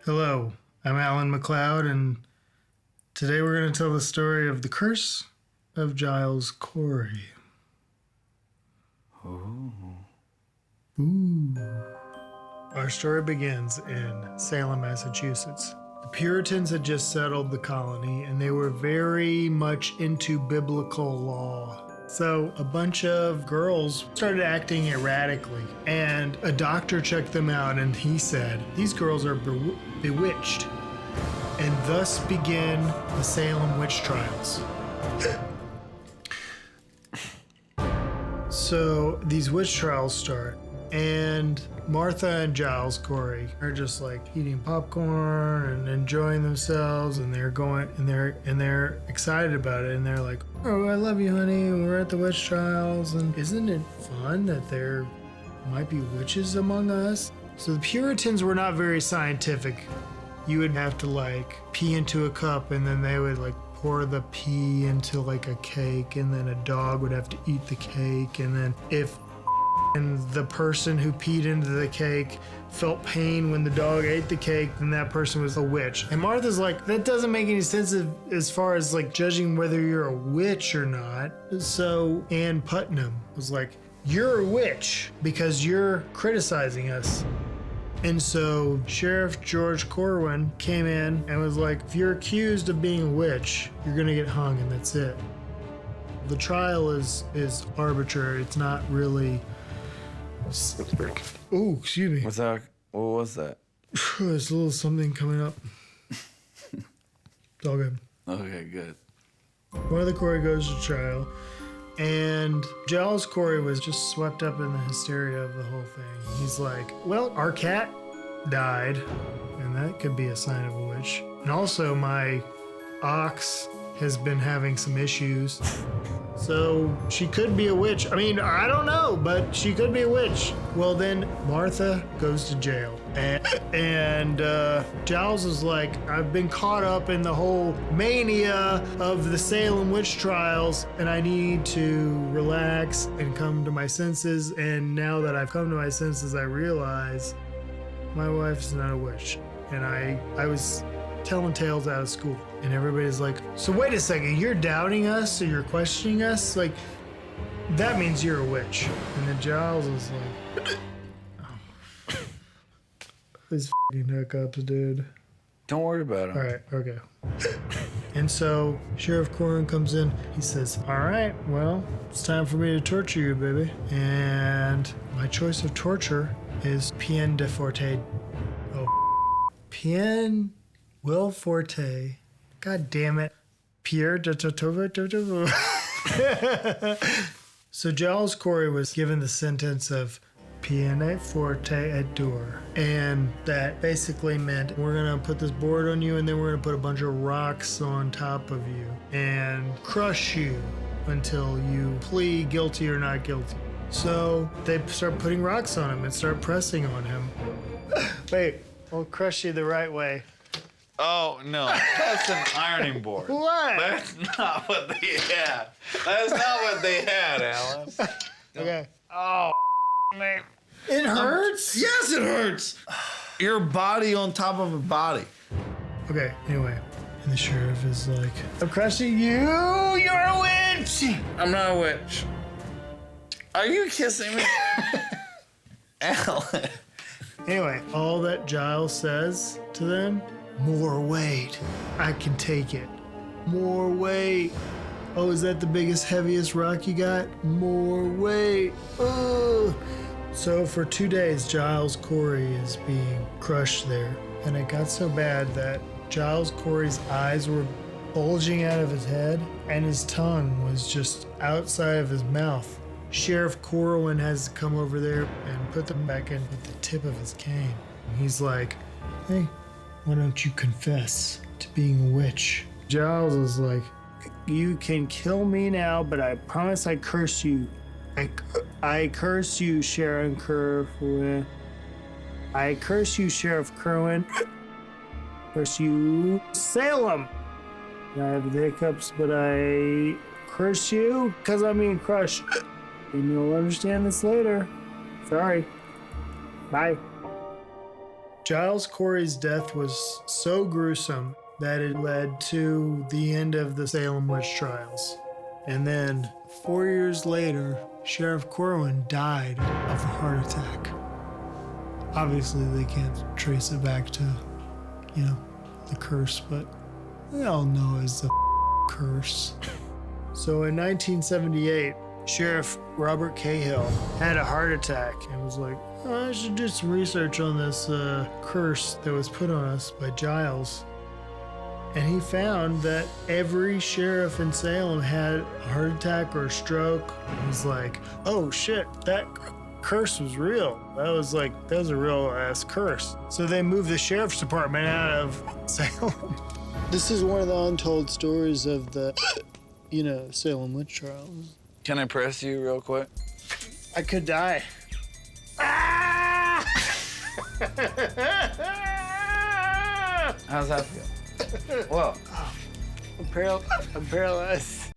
Hello, I'm Alan McLeod, and today we're going to tell the story of the curse of Giles Corey. Ooh. Ooh. Our story begins in Salem, Massachusetts. The Puritans had just settled the colony, and they were very much into biblical law. So a bunch of girls started acting erratically, and a doctor checked them out, and he said, "These girls are bewitched." And thus began the Salem Witch Trials. So these witch trials start, and Martha and Giles Corey are just like eating popcorn and enjoying themselves, and they're going and they're excited about it, and they're like, "Oh, I love you, honey. We're at the witch trials, and isn't it fun that there might be witches among us?" So the Puritans were not very scientific. You would have to like pee into a cup, and then they would like pour the pee into like a cake, and then a dog would have to eat the cake, and then if the person who peed into the cake felt pain when the dog ate the cake, then that person was a witch. And Martha's like, that doesn't make any sense as far as like judging whether you're a witch or not. So Ann Putnam was like, "You're a witch because you're criticizing us." And so Sheriff George Corwin came in and was like, "If you're accused of being a witch, you're gonna get hung, and that's it." The trial is arbitrary. It's not really... Oh, excuse me. What's that? What was that? There's a little something coming up. It's all good. Okay, good. One of the Corey goes to trial, and Giles Corey was just swept up in the hysteria of the whole thing. He's like, "Well, our cat died, and that could be a sign of a witch. And also my ox has been having some issues. So she could be a witch. I mean, I don't know, but she could be a witch." Well, then Martha goes to jail. And Giles is like, "I've been caught up in the whole mania of the Salem Witch Trials, and I need to relax and come to my senses. And now that I've come to my senses, I realize my wife's not a witch. And I was telling tales out of school." And everybody's like, "So wait a second, you're doubting us or you're questioning us? Like, that means you're a witch." And then Giles is like, oh. These f***ing hiccups, dude. Don't worry about him. All right, okay. And so Sheriff Corwin comes in. He says, "All right, well, it's time for me to torture you, baby. And my choice of torture is peine de forte." Oh, peine will forte. God damn it. Pierre de Totova. So Giles Corey was given the sentence of peine forte et dure. And that basically meant, we're going to put this board on you, and then we're going to put a bunch of rocks on top of you and crush you until you plead guilty or not guilty. So they start putting rocks on him and start pressing on him. Wait, we'll crush you the right way. Oh, no. That's an ironing board. What? That's not what they had. That's not what they had, Alan. Okay. Oh, man. It hurts? Yes, it hurts. Your body on top of a body. Okay, anyway. And the sheriff is like, "I'm crushing you. You're a witch." I'm not a witch. Are you kissing me? Alan. Anyway, all that Giles says to them, "More weight. I can take it. More weight. Oh, is that the biggest, heaviest rock you got? More weight. Oh." So for 2 days, Giles Corey is being crushed there. And it got so bad that Giles Corey's eyes were bulging out of his head, and his tongue was just outside of his mouth. Sheriff Corwin has to come over there and put them back in with the tip of his cane. And he's like, "Hey, why don't you confess to being a witch?" Giles is like, "You can kill me now, but I promise I curse you. I curse you, Sheriff Corwin. I curse you, Sheriff Corwin. Curse you, Salem. I have the hiccups, but I curse you because I'm being crushed. And you'll understand this later. Sorry. Bye." Giles Corey's death was so gruesome that it led to the end of the Salem Witch Trials. And then 4 years later, Sheriff Corwin died of a heart attack. Obviously, they can't trace it back to, the curse, but we all know it's a curse. So in 1978, Sheriff Robert Cahill had a heart attack and was like, oh, I should do some research on this curse that was put on us by Giles. And he found that every sheriff in Salem had a heart attack or a stroke. He was like, oh shit, that curse was real. That was a real ass curse. So they moved the sheriff's department out of Salem. This is one of the untold stories of the, Salem Witch Trials. Can I press you real quick? I could die. Ah! How's that feel? Whoa. I'm paralyzed.